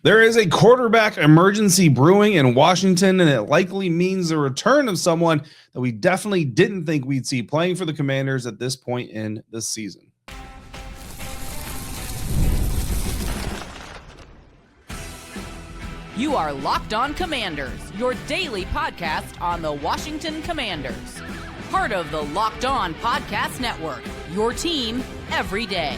There is a quarterback emergency brewing in Washington, and it likely means the return of someone that we definitely didn't think we'd see playing for the Commanders at this point in the season. You are Locked On Commanders, your daily podcast on the Washington Commanders. Part of the Locked On Podcast Network, your team every day.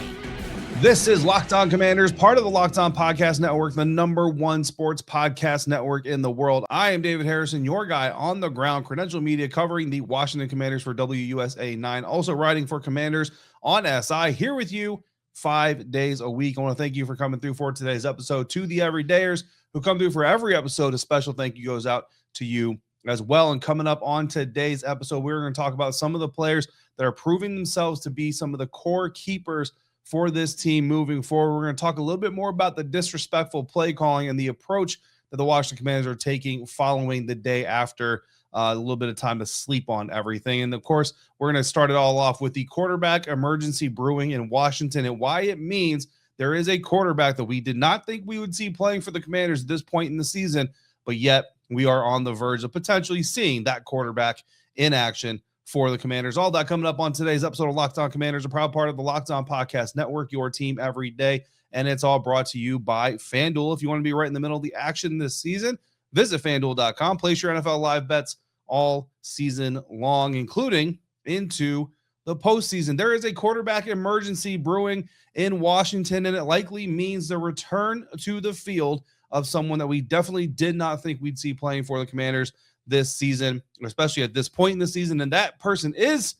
This is Locked On Commanders, part of the Locked On Podcast Network, the #1 sports podcast network in the world. I am David Harrison, your guy on the ground, credential media covering the Washington Commanders for WUSA 9, also writing for Commanders on SI, here with you 5 days a week. I want to thank you for coming through for today's episode. To the everydayers who come through for every episode, a special thank you goes out to you as well. And coming up on today's episode, we're going to talk about some of the players that are proving themselves to be some of the core keepers for this team moving forward. We're going to talk a little bit more about the disrespectful play calling and the approach that the Washington Commanders are taking following the day after a little bit of time to sleep on everything. And of course, we're going to start it all off with the quarterback emergency brewing in Washington and why it means there is a quarterback that we did not think we would see playing for the Commanders at this point in the season, but yet we are on the verge of potentially seeing that quarterback in action for the Commanders. All that coming up on today's episode of Locked On Commanders, a proud part of the Locked On Podcast Network, your team every day. And it's all brought to you by FanDuel. If you want to be right in the middle of the action this season, visit FanDuel.com. Place your NFL live bets all season long, including into the postseason. There is a quarterback emergency brewing in Washington, and it likely means the return to the field of someone that we definitely did not think we'd see playing for the Commanders this season, especially at this point in the season. And that person is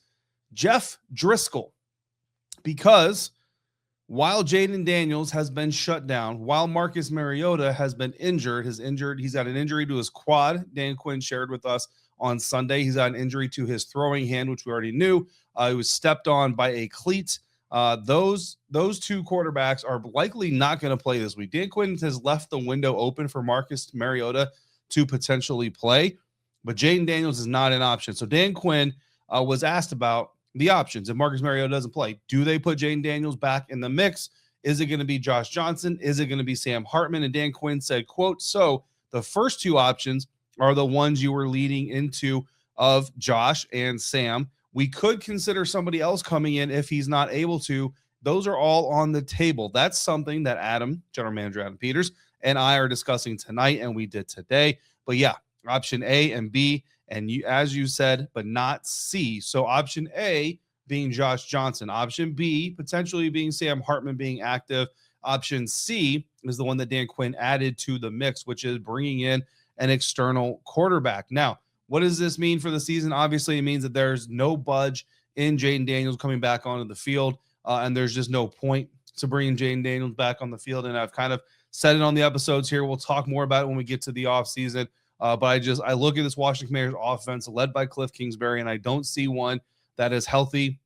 Jeff Driskel, because while Jayden Daniels has been shut down, while Marcus Mariota has been injured, he's got an injury to his quad. Dan Quinn shared with us on Sunday. He's got an injury to his throwing hand, which we already knew. He was stepped on by a cleat. Those two quarterbacks are likely not going to play this week. Dan Quinn has left the window open for Marcus Mariota to potentially play, but Jayden Daniels is not an option. So Dan Quinn was asked about the options. If Marcus Mariota doesn't play, do they put Jayden Daniels back in the mix? Is it going to be Josh Johnson? Is it going to be Sam Hartman? And Dan Quinn said, quote, "So the first two options are the ones you were leading into of Josh and Sam. We could consider somebody else coming in if he's not able to. Those are all on the table." That's something that General Manager Adam Peters, and I are discussing tonight, and we did today. But yeah, option A and B, and you, as you said, but not C. So option A being Josh Johnson. Option B, potentially being Sam Hartman being active. Option C is the one that Dan Quinn added to the mix, which is bringing in an external quarterback. Now, what does this mean for the season? Obviously, it means that there's no budge in Jayden Daniels coming back onto the field, and there's just no point to bringing Jayden Daniels back on the field. And I've kind of said it on the episodes here. We'll talk more about it when we get to the offseason. But I look at this Washington Commanders offense led by Cliff Kingsbury, and I don't see one that is healthy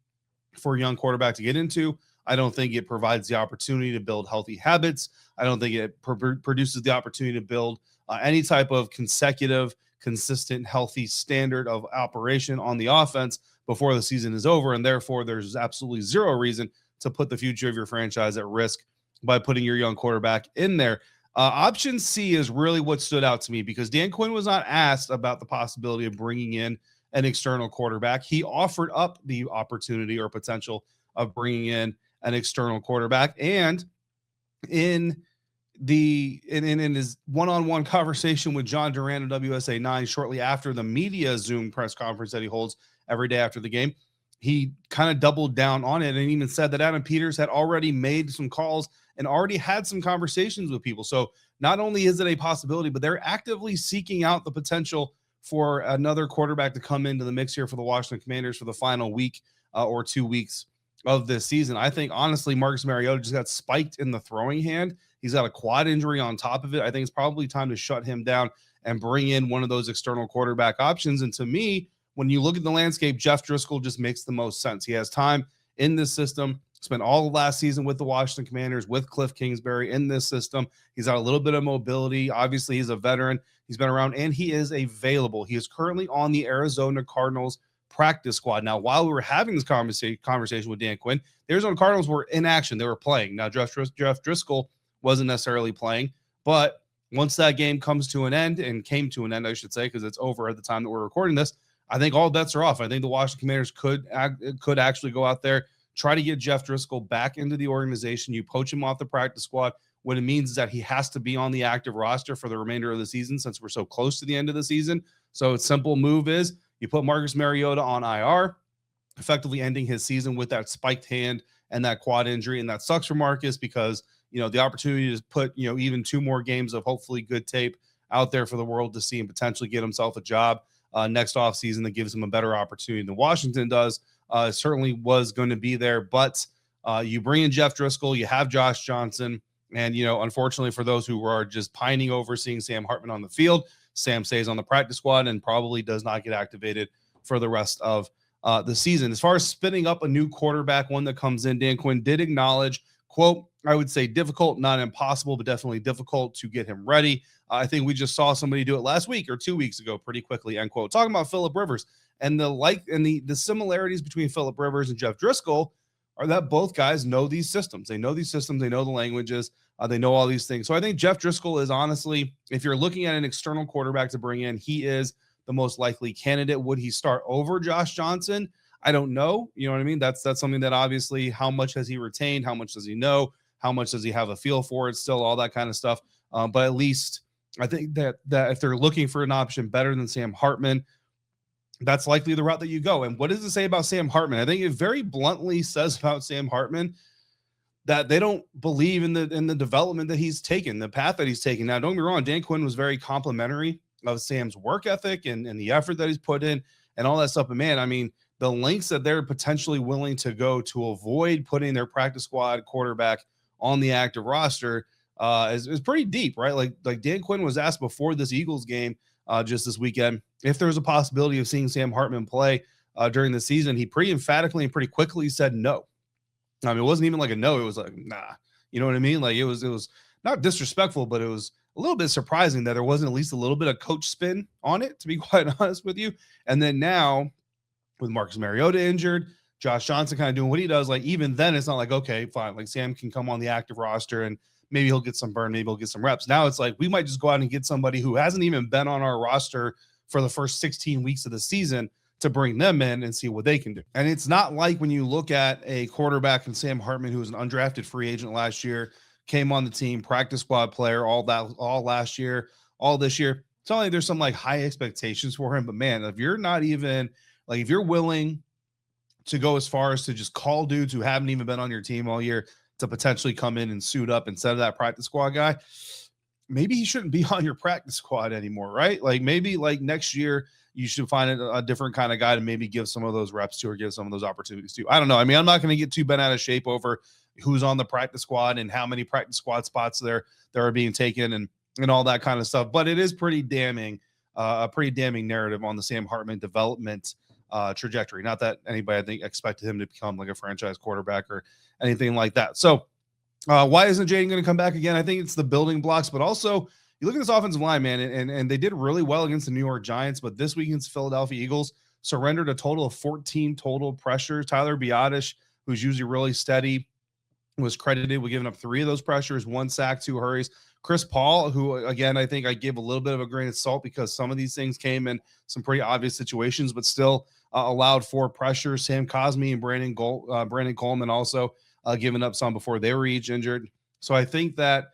for a young quarterback to get into. I don't think it provides the opportunity to build healthy habits. I don't think it produces the opportunity to build any type of consecutive, consistent, healthy standard of operation on the offense before the season is over. And therefore, there's absolutely zero reason to put the future of your franchise at risk by putting your young quarterback in there. Option C is really what stood out to me, because Dan Quinn was not asked about the possibility of bringing in an external quarterback. He offered up the opportunity or potential of bringing in an external quarterback. And in his one-on-one conversation with John Duran of WSA 9 shortly after the media Zoom press conference that he holds every day after the game, he kind of doubled down on it and even said that Adam Peters had already made some calls and already had some conversations with people. So not only is it a possibility, but they're actively seeking out the potential for another quarterback to come into the mix here for the Washington Commanders for the final week or 2 weeks of this season. I think, honestly, Marcus Mariota just got spiked in the throwing hand. He's got a quad injury on top of it. I think it's probably time to shut him down and bring in one of those external quarterback options. And to me, when you look at the landscape, Jeff Driskel just makes the most sense. He has time in this system, spent all of last season with the Washington Commanders, with Cliff Kingsbury in this system. He's got a little bit of mobility. Obviously, he's a veteran. He's been around, and he is available. He is currently on the Arizona Cardinals practice squad. Now, while we were having this conversation with Dan Quinn, the Arizona Cardinals were in action. They were playing. Now, Jeff Driskel wasn't necessarily playing, But once that game comes to an end, and came to an end, I should say, because it's over at the time that we're recording this, I think all bets are off. I think the Washington Commanders could actually go out there, try to get Jeff Driskel back into the organization. You poach him off the practice squad. What it means is that he has to be on the active roster for the remainder of the season, since we're so close to the end of the season. So a simple move is you put Marcus Mariota on IR, effectively ending his season with that spiked hand and that quad injury. And that sucks for Marcus, because the opportunity to put, even 2 more games of hopefully good tape out there for the world to see, and potentially get himself a job next offseason that gives him a better opportunity than Washington does, certainly was going to be there. But you bring in Jeff Driskel, you have Josh Johnson, and, unfortunately for those who are just pining over seeing Sam Hartman on the field, Sam stays on the practice squad and probably does not get activated for the rest of the season. As far as spinning up a new quarterback, one that comes in, Dan Quinn did acknowledge, quote, I would say difficult, not impossible, but definitely difficult to get him ready. I think we just saw somebody do it last week or 2 weeks ago pretty quickly, end quote. Talking about Phillip Rivers, and the similarities between Phillip Rivers and Jeff Driskel are that both guys know these systems. They know these systems. They know the languages. They know all these things. So I think Jeff Driskel is, honestly, if you're looking at an external quarterback to bring in, he is the most likely candidate. Would he start over Josh Johnson? I don't know. You know what I mean? That's something that, obviously, how much has he retained? How much does he know? How much does he have a feel for it still? All that kind of stuff. But at least I think that if they're looking for an option better than Sam Hartman, that's likely the route that you go. And what does it say about Sam Hartman? I think it very bluntly says about Sam Hartman that they don't believe in the development that he's taken, the path that he's taken. Now, don't get me wrong, Dan Quinn was very complimentary of Sam's work ethic and the effort that he's put in and all that stuff. But man, I mean, the lengths that they're potentially willing to go to avoid putting their practice squad quarterback on the active roster is pretty deep, right? Like Dan Quinn was asked before this Eagles game just this weekend if there was a possibility of seeing Sam Hartman play during the season. He pretty emphatically and pretty quickly said no. I mean, it wasn't even like a no. It was like, nah. You know what I mean? Like it was not disrespectful, but it was a little bit surprising that there wasn't at least a little bit of coach spin on it, to be quite honest with you. And then now with Marcus Mariota injured, Josh Johnson kind of doing what he does, like even then it's not like, okay, fine, like Sam can come on the active roster and maybe he'll get some burn, maybe he'll get some reps. Now it's like we might just go out and get somebody who hasn't even been on our roster for the first 16 weeks of the season to bring them in and see what they can do. And it's not like when you look at a quarterback in Sam Hartman, who was an undrafted free agent last year, came on the team, practice squad player, all last year, all this year. It's not like there's some like high expectations for him, but man, if you're not even like, if you're willing to go as far as to just call dudes who haven't even been on your team all year to potentially come in and suit up instead of that practice squad guy, maybe he shouldn't be on your practice squad anymore, right? Like maybe like next year you should find a different kind of guy to maybe give some of those reps to or give some of those opportunities to. I don't know. I mean, I'm not going to get too bent out of shape over who's on the practice squad and how many practice squad spots there are being taken and all that kind of stuff. But it is pretty damning, a pretty damning narrative on the Sam Hartman development trajectory. Not that anybody, I think, expected him to become like a franchise quarterback or anything like that. So why isn't Jayden going to come back again? I think it's the building blocks, but also you look at this offensive line, man, and they did really well against the New York Giants, but this week against Philadelphia Eagles surrendered a total of 14 total pressures. Tyler Biadasz, who's usually really steady, was credited with giving up 3 of those pressures, 1 sack, 2 hurries. Chris Paul, who, again, I think I give a little bit of a grain of salt because some of these things came in some pretty obvious situations, but still allowed 4 pressures. Sam Cosmi and Brandon Coleman also giving up some before they were each injured. So I think that,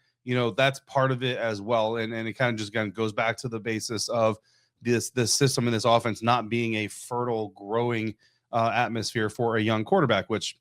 that's part of it as well. And it kind of just goes back to the basis of this system and this offense not being a fertile, growing atmosphere for a young quarterback, which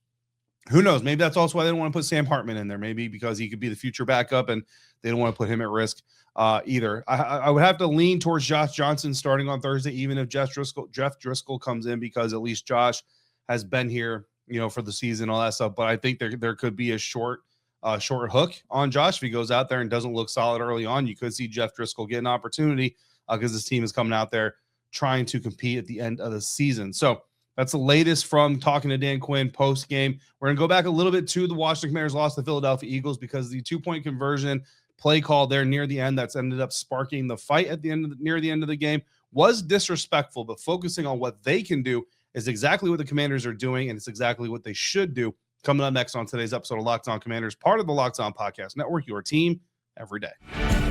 who knows? Maybe that's also why they don't want to put Sam Hartman in there. Maybe because he could be the future backup and they don't want to put him at risk either. I would have to lean towards Josh Johnson starting on Thursday, even if Jeff Driskel comes in, because at least Josh has been here, for the season, all that stuff. But I think there could be a short hook on Josh. If he goes out there and doesn't look solid early on, you could see Jeff Driskel get an opportunity because this team is coming out there trying to compete at the end of the season. So that's the latest from talking to Dan Quinn post game. We're going to go back a little bit to the Washington Commanders loss to the Philadelphia Eagles because the 2-point conversion play call there near the end that's ended up sparking the fight at the end near the end of the game was disrespectful, but focusing on what they can do is exactly what the Commanders are doing, and it's exactly what they should do. Coming up next on today's episode of Locked On Commanders, part of the Locked On Podcast Network, your team every day.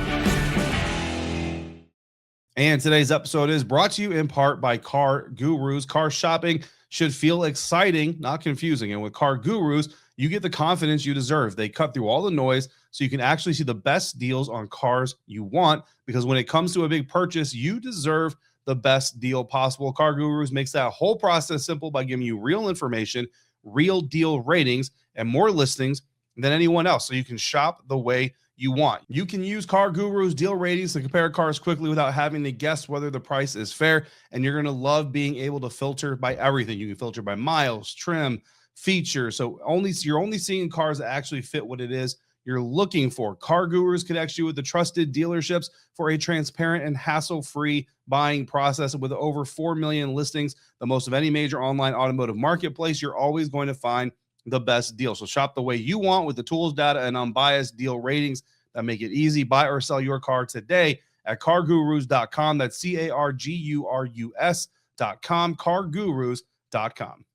And today's episode is brought to you in part by Car Gurus. Car shopping should feel exciting, not confusing. And with Car Gurus, you get the confidence you deserve. They cut through all the noise so you can actually see the best deals on cars you want, because when it comes to a big purchase, you deserve the best deal possible. Car Gurus makes that whole process simple by giving you real information, real deal ratings, and more listings than anyone else, so you can shop the way you want. You can use Car Gurus deal ratings to compare cars quickly without having to guess whether the price is fair. And you're going to love being able to filter by everything. You can filter by miles, trim, feature. So you're only seeing cars that actually fit what it is you're looking for. Car Gurus connects you with the trusted dealerships for a transparent and hassle-free buying process. With over 4 million listings, the most of any major online automotive marketplace, you're always going to find the best deal. So shop the way you want with the tools, data, and unbiased deal ratings that make it easy. Buy or sell your car today at cargurus.com. That's CARGURUS.com, cargurus.com.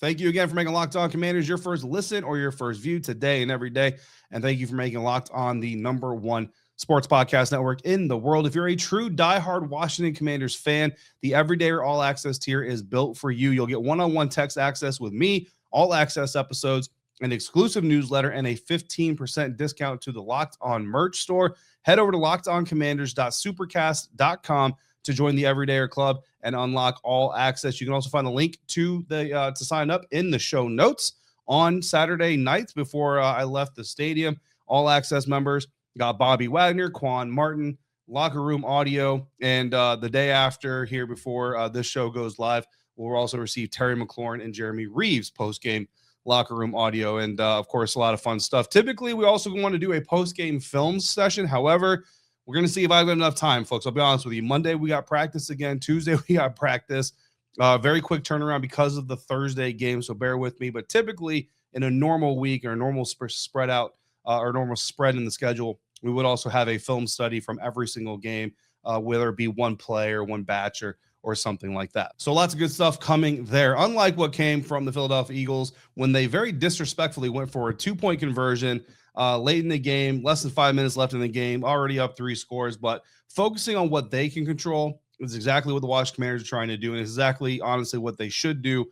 Thank you again for making Locked On Commanders your first listen or your first view today and every day. And thank you for making Locked On the #1 sports podcast network in the world. If you're a true diehard Washington Commanders fan, the Everyday or All Access tier is built for you. You'll get one-on-one text access with me, all access episodes, an exclusive newsletter, and a 15% discount to the Locked On merch store. Head over to lockedoncommanders.supercast.com to join the Everydayer Club and unlock all access. You can also find the link to to sign up in the show notes. On Saturday nights before I left the stadium, all access members got Bobby Wagner, Quan Martin, locker room audio, and the day after here before this show goes live, we'll also receive Terry McLaurin and Jeremy Reeves post-game locker room audio, and of course, a lot of fun stuff. Typically, we also want to do a post-game film session. However, we're going to see if I've got enough time, folks. I'll be honest with you. Monday, we got practice again. Tuesday, we got practice. Very quick turnaround because of the Thursday game, so bear with me. But typically, in a normal week or a normal spread out or normal spread in the schedule, we would also have a film study from every single game, whether it be one play or one batch or something like that. So lots of good stuff coming there. Unlike what came from the Philadelphia Eagles when they very disrespectfully went for a 2-point conversion late in the game, less than 5 minutes left in the game, already up 3 scores, but focusing on what they can control is exactly what the Washington Commanders are trying to do, and exactly, honestly, what they should do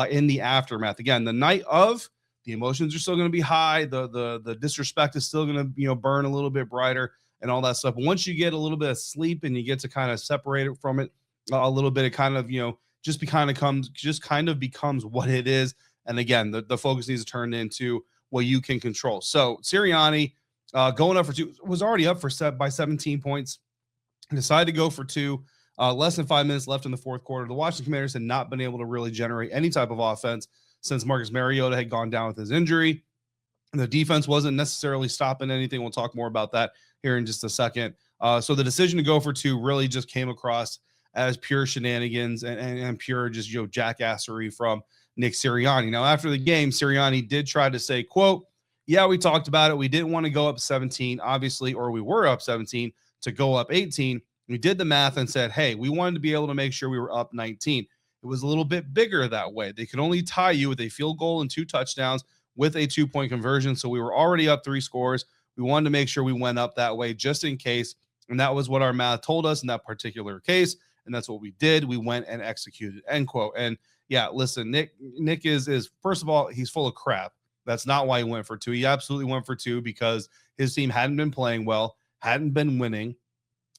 in the aftermath. Again, the night of, the emotions are still going to be high. The disrespect is still going to burn a little bit brighter and all that stuff. But once you get a little bit of sleep and you get to kind of separate it from it a little bit, it kind of just kind of becomes what it is. And again, the focus needs to turn into what you can control. So Sirianni going up for 2 was already up by 17 points. Decided to go for 2. Less than 5 minutes left in the fourth quarter. The Washington Commanders had not been able to really generate any type of offense since Marcus Mariota had gone down with his injury. The defense wasn't necessarily stopping anything. We'll talk more about that here in just a second. So the decision to go for 2 really just came across as pure shenanigans and pure just jackassery from Nick Sirianni. Now, after the game, Sirianni did try to say, quote, "Yeah, we talked about it. We didn't want to go up 17, obviously, or we were up 17 to go up 18. We did the math and said, hey, we wanted to be able to make sure we were up 19. It was a little bit bigger that way. They could only tie you with a field goal and 2 touchdowns with a 2-point conversion. So we were already up 3 scores. We wanted to make sure we went up that way just in case. And that was what our math told us in that particular case. And that's what we did. We went and executed," end quote. And yeah, listen, Nick is first of all, he's full of crap. That's not why he went for 2. He absolutely went for 2 because his team hadn't been playing well, hadn't been winning,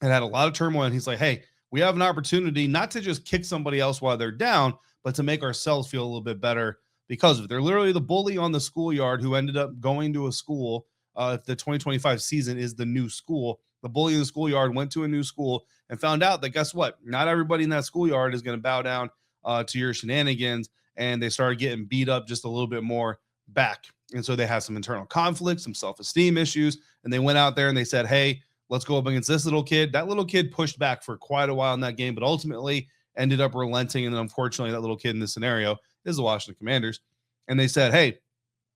and had a lot of turmoil. And he's like, hey, we have an opportunity not to just kick somebody else while they're down, but to make ourselves feel a little bit better because of it. They're literally the bully on the schoolyard who ended up going to a school. If the 2025 season is the new school, the bully in the schoolyard went to a new school and found out that, guess what? Not everybody in that schoolyard is going to bow down to your shenanigans. And they started getting beat up just a little bit more back. And so they had some internal conflict, some self-esteem issues. And they went out there and they said, hey, let's go up against this little kid. That little kid pushed back for quite a while in that game, but ultimately ended up relenting. And then unfortunately, that little kid in this scenario is the Washington Commanders. And they said, hey,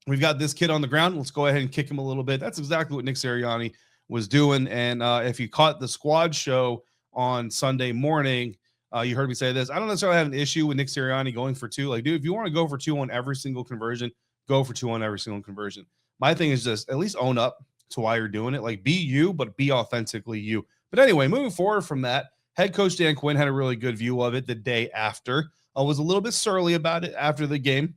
we've got this kid on the ground. Let's go ahead and kick him a little bit. That's exactly what Nick Sirianni was doing. And if you caught the squad show on Sunday morning, you heard me say this. I don't necessarily have an issue with Nick Sirianni going for 2. Like, dude, if you want to go for 2 on every single conversion, go for 2 on every single conversion. My thing is just at least own up to why you're doing it. Like, be you, but be authentically you. But anyway, moving forward from that, head coach Dan Quinn had a really good view of it the day after. Was a little bit surly about it after the game.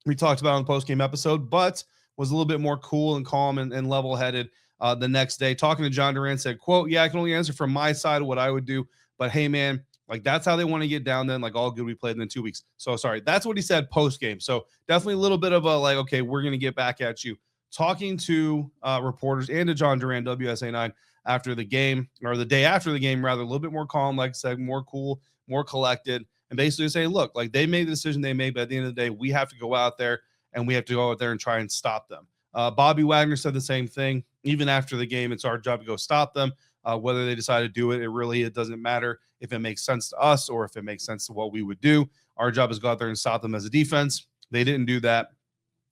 We talked about it on the post-game episode, but was a little bit more cool and calm and level-headed the next day. Talking to John Durant, said, quote, "Yeah, I can only answer from my side what I would do. But hey, man, like, that's how they want to get down then. Like, all good, we played in 2 weeks." So, sorry, that's what he said post-game. So, definitely a little bit of a, like, okay, we're going to get back at you. Talking to reporters and to John Durant, WSA9, after the game, or the day after the game, rather, a little bit more calm, like I said, more cool, more collected, and basically say, look, like, they made the decision they made, but at the end of the day, we have to go out there and we have to go out there and try and stop them. Bobby Wagner said the same thing. Even after the game, it's our job to go stop them. Whether they decide to do it, it doesn't matter if it makes sense to us or if it makes sense to what we would do. Our job is to go out there and stop them as a defense. They didn't do that,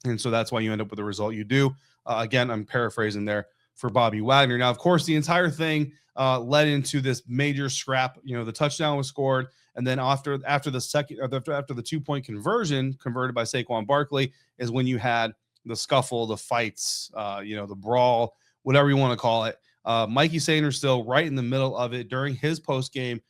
and so that's why you end up with the result you do. Again, I'm paraphrasing there for Bobby Wagner. Now, of course, the entire thing led into this major scrap. You know, the touchdown was scored, and then after the 2-point conversion converted by Saquon Barkley is when you had the scuffle, the fights, the brawl, whatever you want to call it. Mike Sainristil, right in the middle of it, during his post-game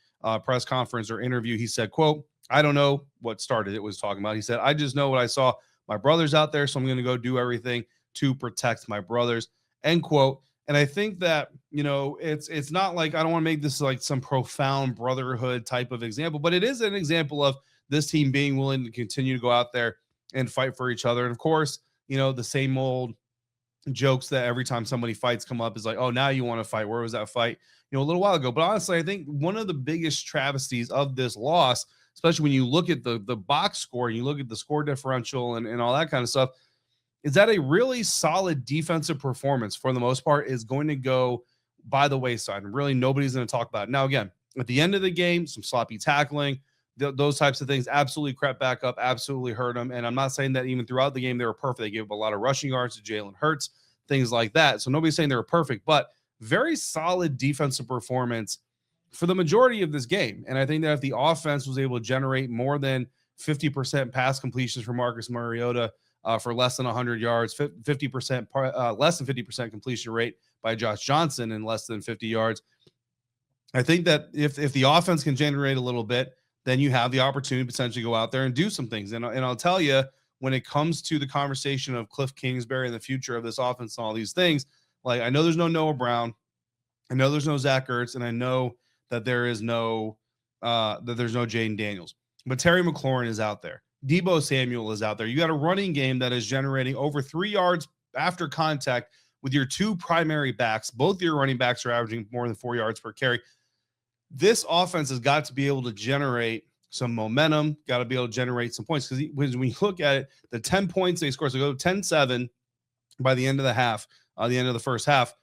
press conference or interview, he said, quote, "I don't know what started it," was talking about. He said, "I just know what I saw. My brother's out there, so I'm going to go do everything to protect my brothers," end quote. And I think that, it's not like, I don't want to make this like some profound brotherhood type of example, but it is an example of this team being willing to continue to go out there and fight for each other. And of course, the same old jokes that every time somebody fights come up is like, "Oh, now you want to fight. Where was that fight, a little while ago?" But honestly, I think one of the biggest travesties of this loss, especially when you look at the box score and you look at the score differential and all that kind of stuff, is that a really solid defensive performance for the most part is going to go by the wayside, and really nobody's going to talk about it. Now, again, at the end of the game, some sloppy tackling, those types of things absolutely crept back up, absolutely hurt them. And I'm not saying that even throughout the game they were perfect. They gave up a lot of rushing yards to Jalen Hurts, things like that. So nobody's saying they were perfect, but very solid defensive performance for the majority of this game. And I think that if the offense was able to generate more than 50% pass completions for Marcus Mariota for less than 100 yards, 50% less than 50% completion rate by Josh Johnson and less than 50 yards, I think that if the offense can generate a little bit, then you have the opportunity to potentially go out there and do some things. And I'll tell you, when it comes to the conversation of Cliff Kingsbury and the future of this offense and all these things, like, I know there's no Noah Brown, I know there's no Zach Ertz, and I know that there's no Jayden Daniels, but Terry McLaurin is out there. Deebo Samuel is out there. You got a running game that is generating over 3 yards after contact with your two primary backs. Both of your running backs are averaging more than 4 yards per carry. This offense has got to be able to generate some momentum, got to be able to generate some points. Because when you look at it, the 10 points they scored, so go 10-7 by the end of the half, the end of the first half,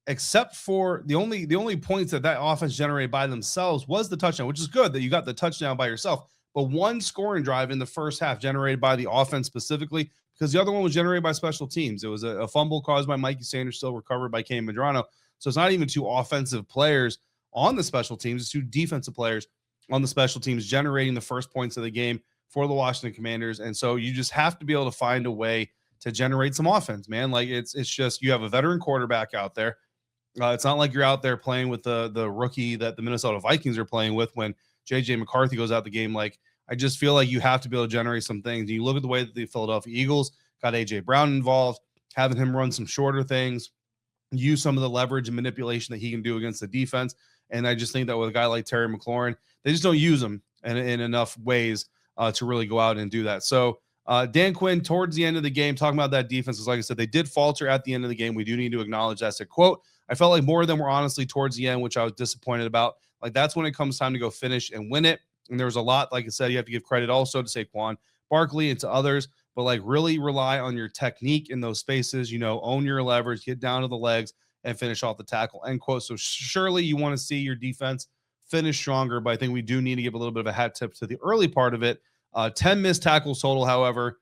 except for the only points that offense generated by themselves was the touchdown, which is good that you got the touchdown by yourself. But one scoring drive in the first half generated by the offense specifically, because the other one was generated by special teams. It was a fumble caused by Mike Sainristil, recovered by Cam Medrano. So it's not even two offensive players on the special teams, it's two defensive players on the special teams generating the first points of the game for the Washington Commanders. And so you just have to be able to find a way to generate some offense, man. Like, it's just, you have a veteran quarterback out there. It's not like you're out there playing with the rookie that the Minnesota Vikings are playing with when J.J. McCarthy goes out the game. Like, I just feel like you have to be able to generate some things. You look at the way that the Philadelphia Eagles got A.J. Brown involved, having him run some shorter things, use some of the leverage and manipulation that he can do against the defense. And I just think that with a guy like Terry McLaurin, they just don't use him in enough ways to really go out and do that. So Dan Quinn, towards the end of the game, talking about that defense, is like I said, they did falter at the end of the game. We do need to acknowledge that. So, quote, "I felt like more of them were honestly towards the end, which I was disappointed about. Like, that's when it comes time to go finish and win it. And there was a lot, like I said, you have to give credit also to Saquon Barkley and to others, but like, really rely on your technique in those spaces, own your leverage, get down to the legs and finish off the tackle," end quote. So surely you want to see your defense finish stronger, but I think we do need to give a little bit of a hat tip to the early part of it. 10 missed tackles total. However,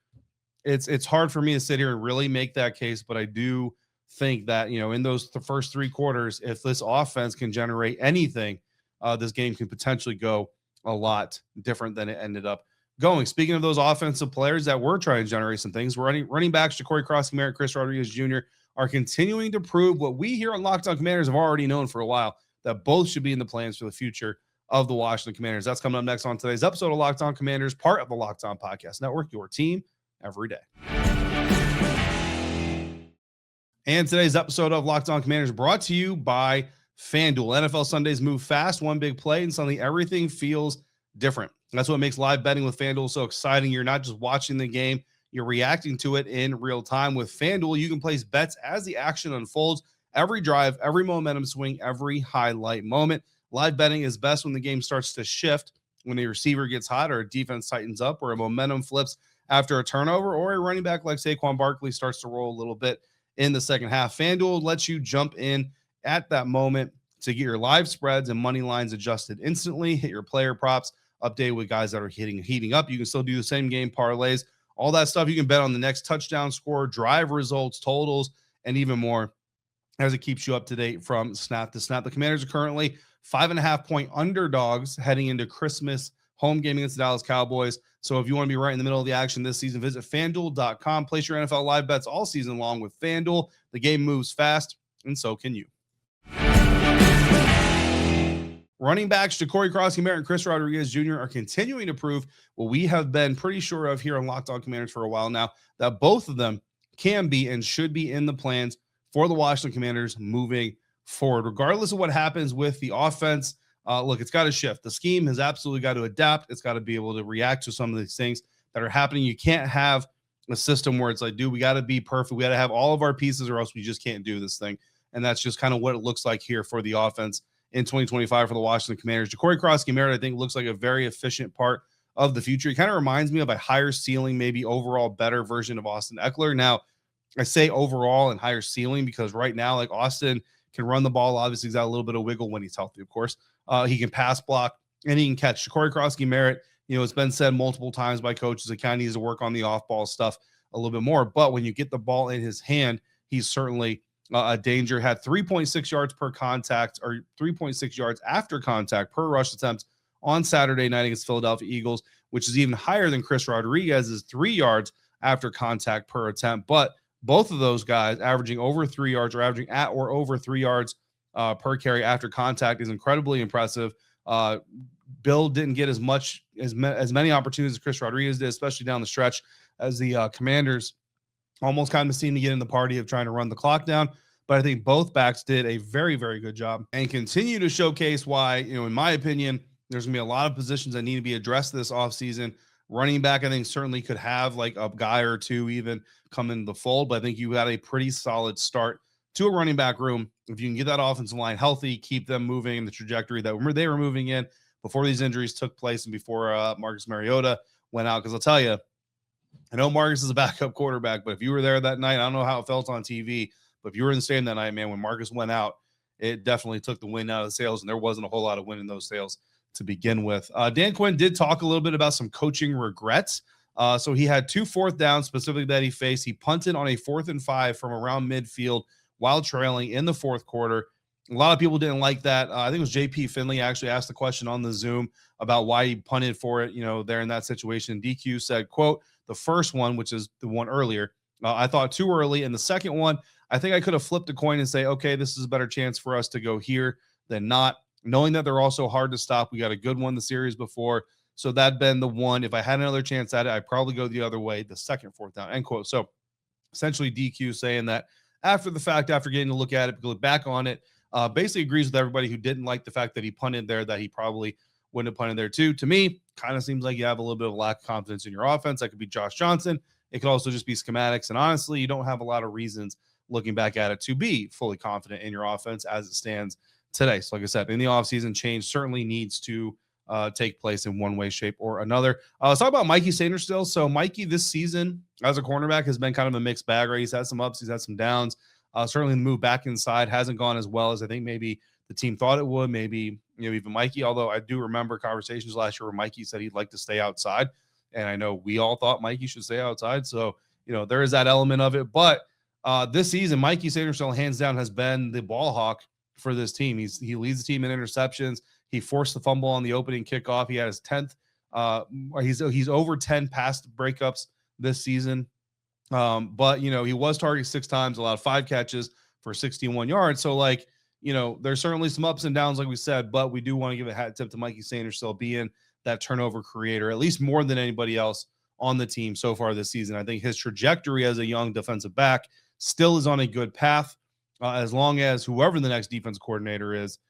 it's hard for me to sit here and really make that case, but I do think that, in the first 3 quarters, if this offense can generate anything, this game can potentially go a lot different than it ended up going. Speaking of those offensive players that were trying to generate some things, running backs, Jacory, Croskey-Merritt, Chris Rodriguez Jr., are continuing to prove what we here on Locked On Commanders have already known for a while, that both should be in the plans for the future of the Washington Commanders. That's coming up next on today's episode of Locked On Commanders, part of the Locked On Podcast Network, your team every day. And today's episode of Locked On Commanders brought to you by FanDuel. NFL Sundays move fast, one big play, and suddenly everything feels different. That's what makes live betting with FanDuel so exciting. You're not just watching the game, you're reacting to it in real time. With FanDuel, you can place bets as the action unfolds, every drive, every momentum swing, every highlight moment. Live betting is best when the game starts to shift, when a receiver gets hot or a defense tightens up or a momentum flips after a turnover or a running back like Saquon Barkley starts to roll a little bit in the second half. FanDuel lets you jump in at that moment to get your live spreads and money lines adjusted instantly, hit your player props, update with guys that are heating up. You can still do the same game parlays, all that stuff. You can bet on the next touchdown score, drive results, totals, and even more as it keeps you up to date from snap to snap. The Commanders are currently 5.5-point underdogs heading into Christmas home game against the Dallas Cowboys. So if you want to be right in the middle of the action this season, visit FanDuel.com. Place your NFL live bets all season long with FanDuel. The game moves fast, and so can you. Running backs Jacory, Croskey-Merritt, and Chris Rodriguez Jr. are continuing to prove what we have been pretty sure of here on Locked On Commanders for a while now, that both of them can be and should be in the plans for the Washington Commanders moving forward. Regardless of what happens with the offense, look, it's got to shift. The scheme has absolutely got to adapt. It's got to be able to react to some of these things that are happening. You can't have a system where it's like, dude, we got to be perfect. We got to have all of our pieces or else we just can't do this thing. And that's just kind of what it looks like here for the offense in 2025 for the Washington Commanders. Jacory, Croskey-Merritt, I think, looks like a very efficient part of the future. He kind of reminds me of a higher ceiling, maybe overall better version of Austin Eckler. Now, I say overall and higher ceiling because right now, like, Austin can run the ball. Obviously, he's got a little bit of wiggle when he's healthy, of course. He can pass block, and he can catch. Jacory, Croskey-Merritt, it's been said multiple times by coaches that kind of needs to work on the off-ball stuff a little bit more. But when you get the ball in his hand, he's certainly a danger. Had 3.6 yards per contact, or 3.6 yards after contact per rush attempt on Saturday night against Philadelphia Eagles, which is even higher than Chris Rodriguez's 3 yards after contact per attempt. But both of those guys averaging over 3 yards or averaging at or over 3 yards per carry after contact is incredibly impressive. Bill didn't get as many opportunities as Chris Rodriguez did, especially down the stretch, as the Commanders almost kind of seemed to get in the party of trying to run the clock down. But I think both backs did a very, very good job and continue to showcase why, in my opinion, there's going to be a lot of positions that need to be addressed this offseason. Running back, I think, certainly could have like a guy or two even come into the fold, but I think you got a pretty solid start to a running back room. If you can get that offensive line healthy, keep them moving in the trajectory that they were moving in before these injuries took place and before Marcus Mariota went out. Because I'll tell you, I know Marcus is a backup quarterback, but if you were there that night, I don't know how it felt on TV, but if you were in the stadium that night, man, when Marcus went out, it definitely took the wind out of the sails, and there wasn't a whole lot of wind in those sails to begin with. Dan Quinn did talk a little bit about some coaching regrets. So he had 2 4th downs specifically that he faced. He punted on a 4th and 5 from around midfield while trailing in the fourth quarter. A lot of people didn't like that. I think it was JP Finley actually asked the question on the Zoom about why he punted for it, there in that situation. DQ said, quote, the first one, which is the one earlier, I thought too early. And the second one, I think I could have flipped a coin and say, okay, this is a better chance for us to go here than not. Knowing that they're also hard to stop. We got a good one the series before. So that'd been the one. If I had another chance at it, I'd probably go the other way, the second 4th down, end quote. So essentially DQ saying that after the fact, after getting to look at it, look back on it, basically agrees with everybody who didn't like the fact that he punted there, that he probably wouldn't have punted there too. To me, kind of seems like you have a little bit of lack of confidence in your offense. That could be Josh Johnson. It could also just be schematics. And honestly, you don't have a lot of reasons looking back at it to be fully confident in your offense as it stands today. So like I said, in the offseason, change certainly needs to take place in one way, shape, or another. Let's talk about Mike Sainristil. So Mikey this season as a cornerback has been kind of a mixed bag, right? He's had some ups, he's had some downs. Certainly the move back inside hasn't gone as well as I think maybe the team thought it would. Maybe, even Mikey, although I do remember conversations last year where Mikey said he'd like to stay outside. And I know we all thought Mikey should stay outside. So, there is that element of it. But this season, Mikey Sainristil hands down has been the ball hawk for this team. He leads the team in interceptions. He forced the fumble on the opening kickoff. He had his 10th. He's over 10 pass breakups this season. But, he was targeted 6 times, allowed 5 catches for 61 yards. So, there's certainly some ups and downs, like we said, but we do want to give a hat tip to Mike Sainristil being that turnover creator, at least more than anybody else on the team so far this season. I think his trajectory as a young defensive back still is on a good path, as long as whoever the next defense coordinator is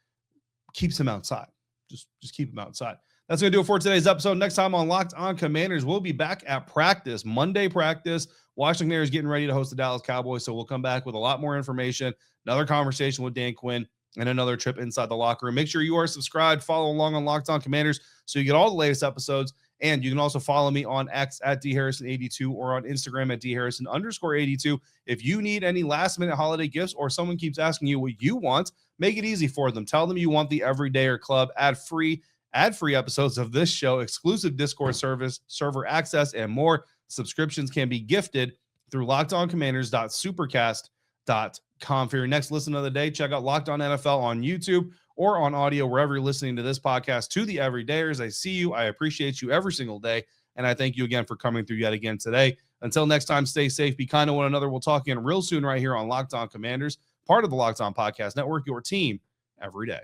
keeps him outside. Just keep him outside. That's going to do it for today's episode. Next time on Locked On Commanders, we'll be back at practice, Monday practice. Washington Commanders getting ready to host the Dallas Cowboys, so we'll come back with a lot more information, another conversation with Dan Quinn, and another trip inside the locker room. Make sure you are subscribed, follow along on Locked On Commanders so you get all the latest episodes. And you can also follow me on X at DHarrison82 or on Instagram at DHarrison_82. If you need any last-minute holiday gifts or someone keeps asking you what you want, make it easy for them. Tell them you want the Everydayer Club, ad-free episodes of this show, exclusive Discord service, server access, and more. Subscriptions can be gifted through lockedoncommanders.supercast.com. For your next listen of the day, check out Locked On NFL on YouTube or on audio, wherever you're listening to this podcast. To the Everydayers, I see you. I appreciate you every single day. And I thank you again for coming through yet again today. Until next time, stay safe, be kind to one another. We'll talk again real soon right here on Locked On Commanders, part of the Locked On Podcast Network, your team every day.